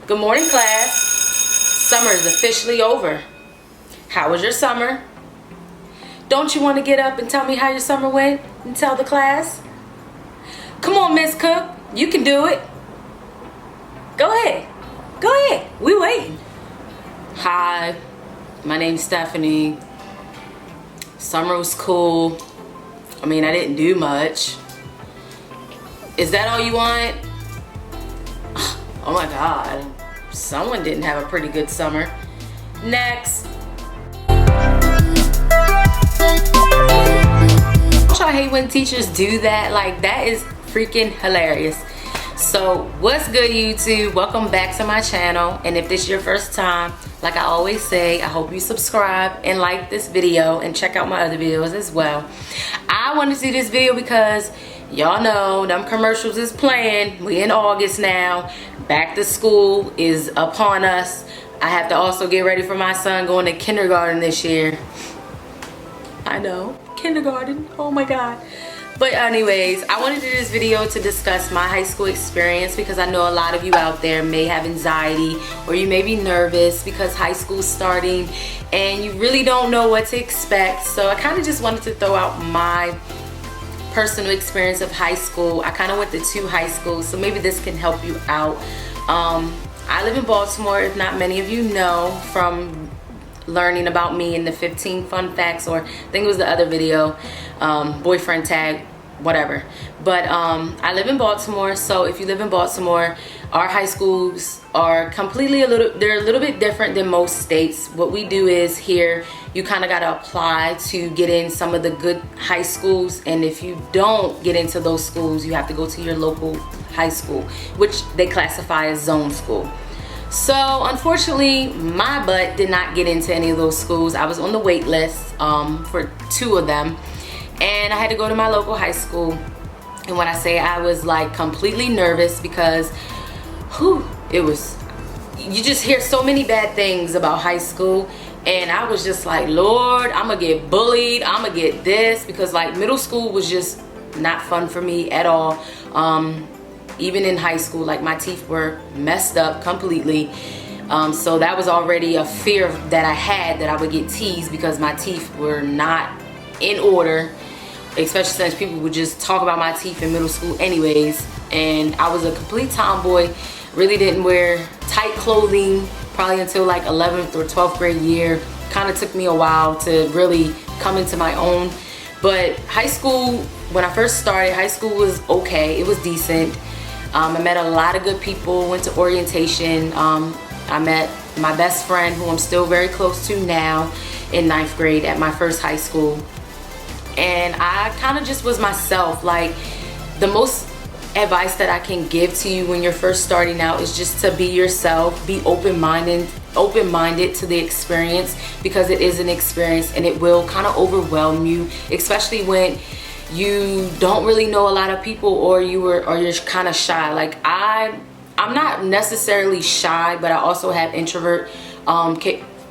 Good morning, class. Summer is officially over. How was your summer? Don't you want to get up and tell me how your summer went and tell the class? Come on, Miss Cook. You can do it. Go ahead. Go ahead. We waiting. Hi, my name's Stephanie. Summer was cool. I mean, I didn't do much. Is that all you want? Oh my God. Someone didn't have a pretty good summer. Next. Don't y'all hate when teachers do that? Like, that is freaking hilarious. So what's good, YouTube? Welcome back to my channel, and if this is your first time, like I always say, I hope you subscribe and like this video and check out my other videos as well. I wanted to do this video because y'all know them commercials is playing. We in August now. Back to school is upon us. I have to also get ready for my son going to kindergarten this year. I know, kindergarten, oh my God. But anyways, I wanted to do this video to discuss my high school experience because I know a lot of you out there may have anxiety or you may be nervous because high school's starting and you really don't know what to expect. So I kind of just wanted to throw out my personal experience of high school. I kind of went to 2 high schools, so maybe this can help you out. I live in Baltimore, if not many of you know from learning about me in the 15 fun facts, or I think it was the other video, boyfriend tag, whatever. But I live in Baltimore, so if you live in Baltimore, our high schools are completely they're a little bit different than most states. What we do is here, you kind of got to apply to get in some of the good high schools, and if you don't get into those schools, you have to go to your local high school, which they classify as zone school. So unfortunately, my butt did not get into any of those schools. I was on the wait list for 2 of them, and I had to go to my local high school. And when I say I was like completely nervous because it was, you just hear so many bad things about high school, and I was just like, Lord, I'm gonna get bullied, I'm gonna get this, because like middle school was just not fun for me at all. Even in high school, like my teeth were messed up completely. So that was already a fear that I had, that I would get teased because my teeth were not in order, especially since people would just talk about my teeth in middle school anyways. And I was a complete tomboy, really didn't wear tight clothing probably until like 11th or 12th grade year. Kind of took me a while to really come into my own. But high school, when I first started, high school was okay, it was decent. I met a lot of good people, went to orientation. I met my best friend, who I'm still very close to now, in 9th grade at my first high school. And I kind of just was myself. Like, the most advice that I can give to you when you're first starting out is just to be yourself, be open-minded to the experience, because it is an experience and it will kind of overwhelm you, especially when you don't really know a lot of people, or you're kind of shy. Like I'm not necessarily shy, but I also have introvert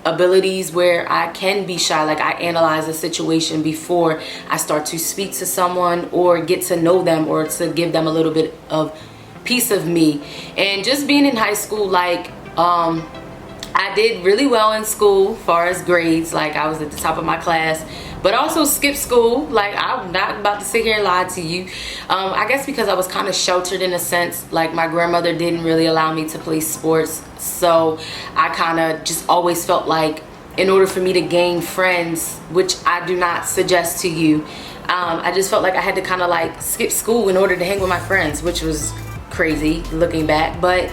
abilities where I can be shy. Like I analyze a situation before I start to speak to someone or get to know them, or to give them a little bit of piece of me. And just being in high school, like I did really well in school as far as grades. Like I was at the top of my class, but also skipped school. Like, I'm not about to sit here and lie to you. I guess because I was kind of sheltered in a sense. Like my grandmother didn't really allow me to play sports, so I kind of just always felt like in order for me to gain friends, which I do not suggest to you, I just felt like I had to kind of like skip school in order to hang with my friends, which was crazy looking back. But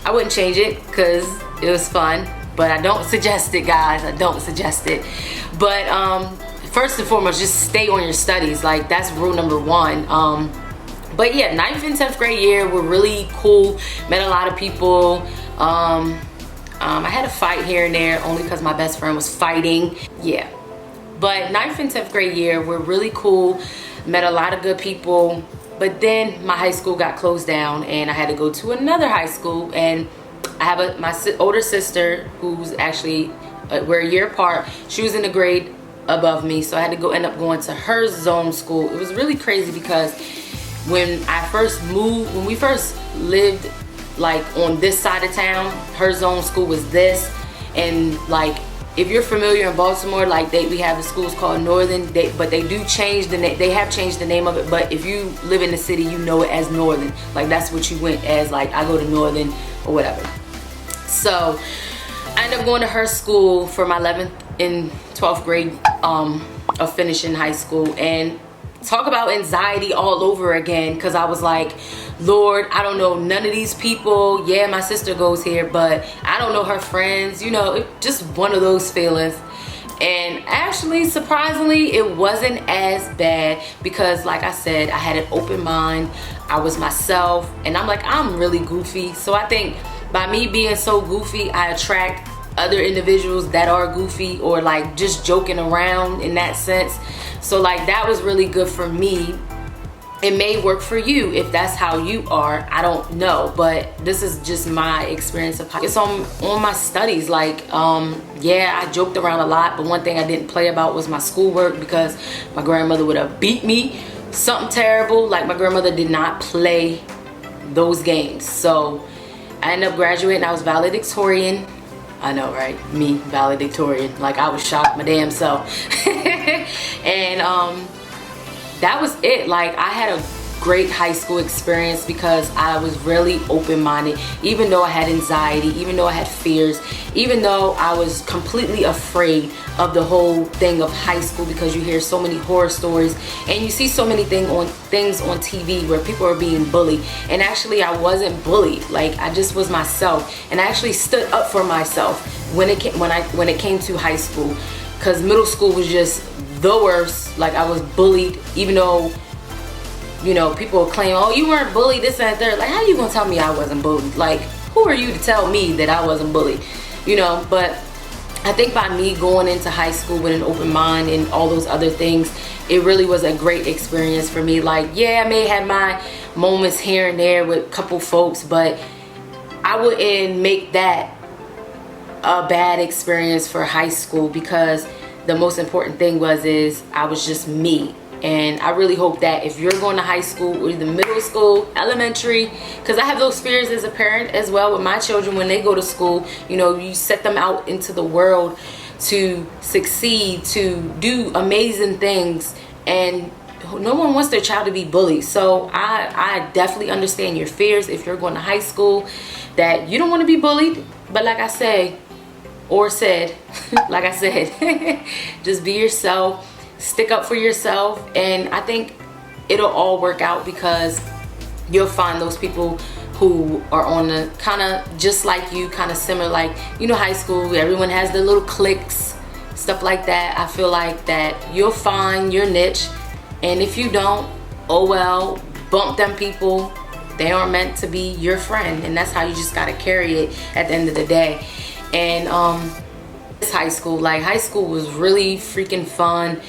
I wouldn't change it because it was fun. But I don't suggest it, guys. I don't suggest it. But first and foremost, just stay on your studies. Like, that's rule number 1. But yeah, 9th and 10th grade year were really cool. Met a lot of people. I had a fight here and there only because my best friend was fighting. Yeah. But 9th and 10th grade year were really cool. Met a lot of good people. But then my high school got closed down and I had to go to another high school. And I have my older sister who's actually, we're a year apart. She was in a grade above me, so I had to end up going to her zone school. It was really crazy because when we first lived like on this side of town. Her zone school was this. And like, if you're familiar in Baltimore, like we have the schools called Northern, but they do change the name. They have changed the name of it, but if you live in the city, you know it as Northern. Like that's what you went as, like I go to Northern or whatever. So I ended up going to her school for my 11th and 12th grade of finishing high school. And talk about anxiety all over again, because I was like, Lord, I don't know none of these people. Yeah, my sister goes here, but I don't know her friends. You know, just one of those feelings. And actually, surprisingly, it wasn't as bad because, like I said, I had an open mind. I was myself, and I'm like, I'm really goofy. So I think by me being so goofy, I attract other individuals that are goofy or like just joking around in that sense. So like that was really good for me. It may work for you if that's how you are. I don't know, but this is just my experience of how it's on my studies. Like yeah, I joked around a lot, but one thing I didn't play about was my schoolwork because my grandmother would have beat me. Something terrible. Like my grandmother did not play those games. So I ended up graduating. I was valedictorian. I know, right? Me, valedictorian. Like I was shocked my damn self. And that was it. Like I had a great high school experience because I was really open-minded, even though I had anxiety, even though I had fears, even though I was completely afraid of the whole thing of high school, because you hear so many horror stories and you see so many things on TV where people are being bullied. And actually I wasn't bullied. Like I just was myself, and I actually stood up for myself when it came to high school, because middle school was just the worst. Like I was bullied, even though, you know, people claim, oh, you weren't bullied, this and that. Like, how you gonna tell me I wasn't bullied? Like, who are you to tell me that I wasn't bullied? You know, but I think by me going into high school with an open mind and all those other things, it really was a great experience for me. Like, yeah, I may have my moments here and there with a couple folks, but I wouldn't make that a bad experience for high school, because the most important thing is I was just me. And I really hope that if you're going to high school or either middle school, elementary, because I have those fears as a parent as well with my children when they go to school. You know, you set them out into the world to succeed, to do amazing things, and no one wants their child to be bullied. So I definitely understand your fears if you're going to high school, that you don't want to be bullied. But like I say, or said, like I said, just be yourself. Stick up for yourself, and I think it'll all work out, because you'll find those people who are on the kind of just like you, kind of similar. Like, you know, high school, everyone has their little cliques, stuff like that. I feel like that you'll find your niche, and if you don't, oh well, bump them people. They aren't meant to be your friend, and that's how you just gotta carry it at the end of the day. And high school was really freaking fun.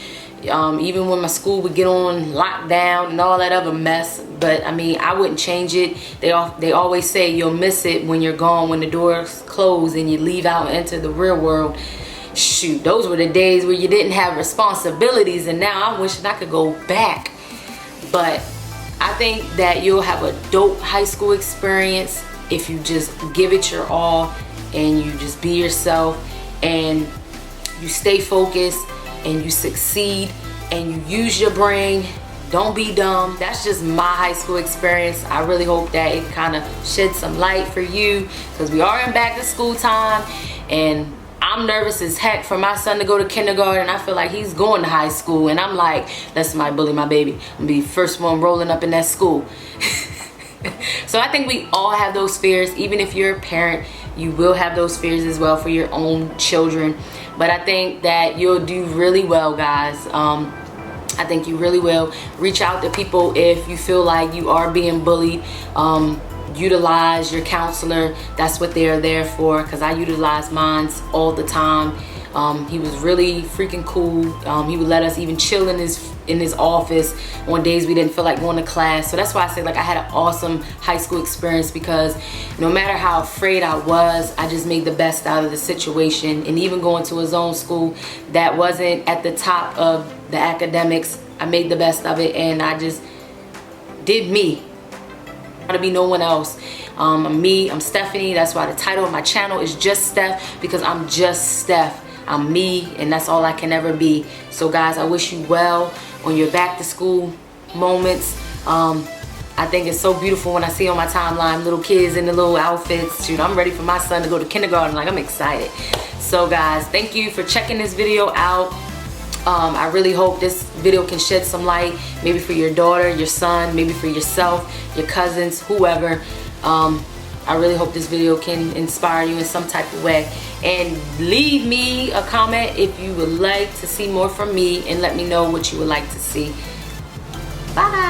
Even when my school would get on lockdown and all that other mess, but I mean, I wouldn't change it. They always say you'll miss it when you're gone, when the doors close and you leave out and enter the real world. Shoot, those were the days where you didn't have responsibilities, and now I'm wishing I could go back. But I think that you'll have a dope high school experience if you just give it your all and you just be yourself and you stay focused and you succeed and you use your brain. Don't be dumb. That's just my high school experience. I really hope that it kind of sheds some light for you, because we are in back to school time, and I'm nervous as heck for my son to go to kindergarten. I feel like he's going to high school, and I'm like, let somebody bully my baby. I'm gonna be the first one rolling up in that school. So I think we all have those fears. Even if you're a parent, you will have those fears as well for your own children. But I think that you'll do really well, guys. I think you really will. Reach out to people if you feel like you are being bullied. Utilize your counselor. That's what they're there for, because I utilize mine all the time. He was really freaking cool. He would let us even chill in his office on days we didn't feel like going to class. So that's why I say, like, I had an awesome high school experience, because no matter how afraid I was, I just made the best out of the situation. And even going to a zone school that wasn't at the top of the academics, I made the best of it, and I just did me. To be no one else. I'm Stephanie. That's why the title of my channel is Just Steph, because I'm just Steph. I'm me, and that's all I can ever be. So guys, I wish you well on your back to school moments. I think it's so beautiful when I see on my timeline little kids in the little outfits. Dude, I'm ready for my son to go to kindergarten. Like, I'm excited. So guys, thank you for checking this video out. I really hope this video can shed some light, maybe for your daughter, your son, maybe for yourself, your cousins, whoever. I really hope this video can inspire you in some type of way. And leave me a comment if you would like to see more from me, and let me know what you would like to see. Bye.